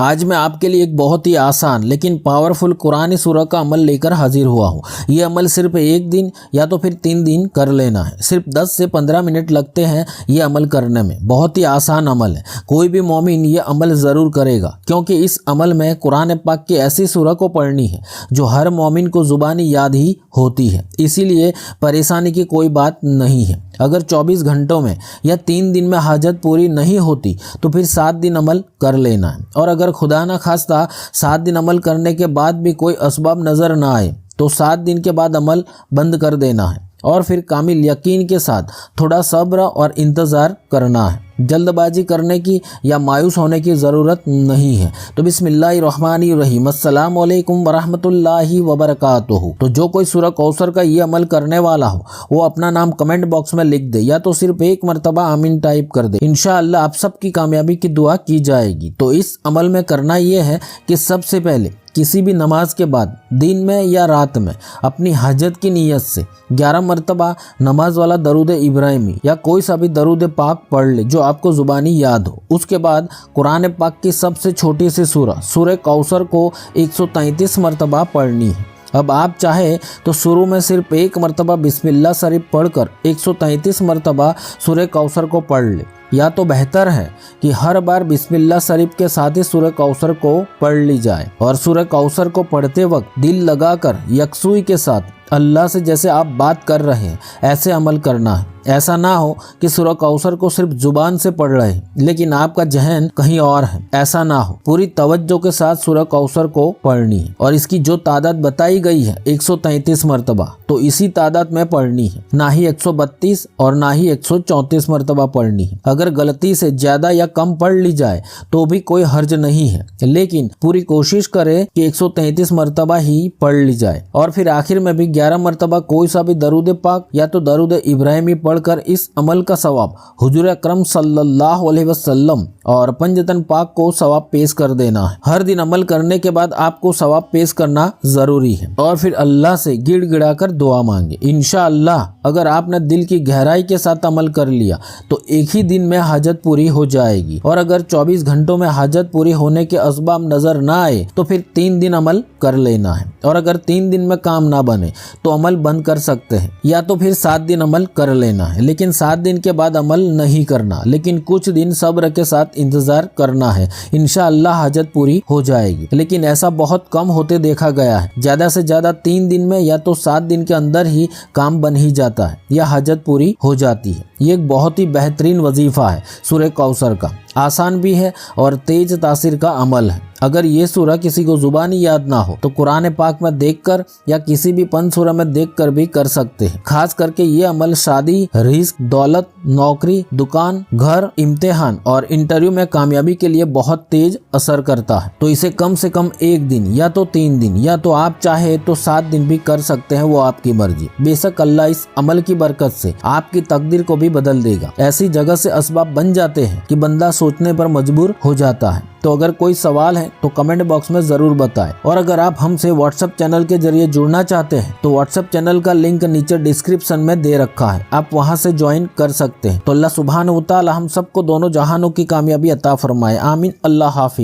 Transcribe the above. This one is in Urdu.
آج میں آپ کے لیے ایک بہت ہی آسان لیکن پاورفل قرآن سورہ کا عمل لے کر حاضر ہوا ہوں۔ یہ عمل صرف ایک دن یا تو پھر 3 دن کر لینا ہے۔ صرف 10 سے 15 منٹ لگتے ہیں یہ عمل کرنے میں۔ بہت ہی آسان عمل ہے، کوئی بھی مومن یہ عمل ضرور کرے گا، کیونکہ اس عمل میں قرآن پاک کی ایسی سورہ کو پڑھنی ہے جو ہر مومن کو زبانی یاد ہی ہوتی ہے، اسی لیے پریشانی کی کوئی بات نہیں ہے۔ اگر 24 گھنٹوں میں یا 3 دن میں حاجت پوری نہیں ہوتی تو پھر 7 دن عمل کر لینا ہے، اور اگر خدا نہ خواستہ 7 دن عمل کرنے کے بعد بھی کوئی اسباب نظر نہ آئے تو 7 دن کے بعد عمل بند کر دینا ہے، اور پھر کامل یقین کے ساتھ تھوڑا صبر اور انتظار کرنا ہے۔ جلد بازی کرنے کی یا مایوس ہونے کی ضرورت نہیں ہے۔ تو بسم اللہ الرحمن الرحیم۔ السلام علیکم ورحمۃ اللہ وبرکاتہ۔ تو جو کوئی سورہ کوثر کا یہ عمل کرنے والا ہو وہ اپنا نام کمنٹ باکس میں لکھ دے، یا تو صرف ایک مرتبہ آمین ٹائپ کر دے۔ انشاءاللہ آپ سب کی کامیابی کی دعا کی جائے گی۔ تو اس عمل میں کرنا یہ ہے کہ سب سے پہلے کسی بھی نماز کے بعد دن میں یا رات میں اپنی حاجت کی نیت سے 11 مرتبہ نماز والا درود ابراہیمی یا کوئی سا بھی درود پاک پڑھ لے جو آپ کو زبانی یاد ہو۔ اس کے بعد قرآن پاک کی سب سے چھوٹی سی سورہ کوثر کو 133 مرتبہ پڑھنی ہے۔ اب آپ چاہے تو شروع میں صرف ایک مرتبہ بسم اللہ شریف پڑھ کر 133 مرتبہ سورہ کوثر کو پڑھ لے، یا تو بہتر ہے کہ ہر بار بسم اللہ شریف کے ساتھ ہی سورہ کوثر کو پڑھ لی جائے، اور سورہ کوثر کو پڑھتے وقت دل لگا کر یکسوئی کے ساتھ اللہ سے جیسے آپ بات کر رہے ہیں ایسے عمل کرنا ہے۔ ایسا نہ ہو کہ سورہ کوثر کو صرف زبان سے پڑھ رہے ہیں لیکن آپ کا ذہن کہیں اور ہے، ایسا نہ ہو۔ پوری توجہ کے ساتھ سورہ کوثر کو پڑھنی ہے، اور اس کی جو تعداد بتائی گئی ہے 133 مرتبہ، تو اسی تعداد میں پڑھنی ہے، نہ ہی 132 اور نہ ہی 134 مرتبہ پڑھنی ہے۔ اگر غلطی سے زیادہ یا کم پڑھ لی جائے تو بھی کوئی حرج نہیں ہے، لیکن پوری کوشش کرے کہ 133 مرتبہ ہی پڑھ لی جائے، اور پھر آخر میں بھی 11 مرتبہ کوئی سا بھی درود پاک یا تو درود ابراہیمی پڑھ کر اس عمل کا ثواب حضور اکرم صلی اللہ علیہ وسلم اور پنجتن پاک کو ثواب پیش کر دینا ہے۔ ہر دن عمل کرنے کے بعد آپ کو ثواب پیش کرنا ضروری ہے، اور پھر اللہ سے گڑ گڑا کر دعا مانگے۔ انشاءاللہ اگر آپ نے دل کی گہرائی کے ساتھ عمل کر لیا تو ایک ہی دن میں حاجت پوری ہو جائے گی، اور اگر 24 گھنٹوں میں حاجت پوری ہونے کے اسباب نظر نہ آئے تو پھر 3 دن عمل کر لینا ہے، اور اگر 3 دن میں کام نہ بنے تو عمل بند کر سکتے ہیں، یا تو پھر 7 دن عمل کر لینا ہے، لیکن 7 دن کے بعد عمل نہیں کرنا، لیکن کچھ دن صبر کے ساتھ انتظار کرنا ہے۔ انشاءاللہ حاجت پوری ہو جائے گی، لیکن ایسا بہت کم ہوتے دیکھا گیا ہے۔ زیادہ سے زیادہ 3 دن میں یا تو 7 دن کے اندر ہی کام بن ہی جاتا ہے یا حاجت پوری ہو جاتی ہے۔ یہ ایک بہت ہی بہترین وظیفہ ہے سورہ کوثر کا، آسان بھی ہے اور تیز تاثیر کا عمل ہے۔ اگر یہ سورہ کسی کو زبانی یاد نہ ہو تو قرآن پاک میں دیکھ کر یا کسی بھی پن سورہ میں دیکھ کر بھی کر سکتے ہیں۔ خاص کر کے یہ عمل شادی، رزق، دولت، نوکری، دکان، گھر، امتحان اور انٹرویو میں کامیابی کے لیے بہت تیز اثر کرتا ہے۔ تو اسے کم سے کم 1 دن یا تو 3 دن یا تو آپ چاہے تو 7 دن بھی کر سکتے ہیں، وہ آپ کی مرضی۔ بے شک اللہ اس عمل کی برکت سے آپ کی تقدیر کو بھی بدل دے گا۔ ایسی جگہ سے اسباب بن جاتے ہیں کہ بندہ سوچنے پر مجبور ہو جاتا ہے۔ تو اگر کوئی سوال ہے تو کمنٹ باکس میں ضرور بتائیں، اور اگر آپ ہم سے واٹس ایپ چینل کے ذریعے جڑنا چاہتے ہیں تو واٹس ایپ چینل کا لنک نیچے ڈسکرپشن میں دے رکھا ہے، آپ وہاں سے جوائن کر سکتے ہیں۔ تو اللہ سبحانہ و تعالی ہم سب کو دونوں جہانوں کی کامیابی عطا فرمائے، آمین۔ اللہ حافظ۔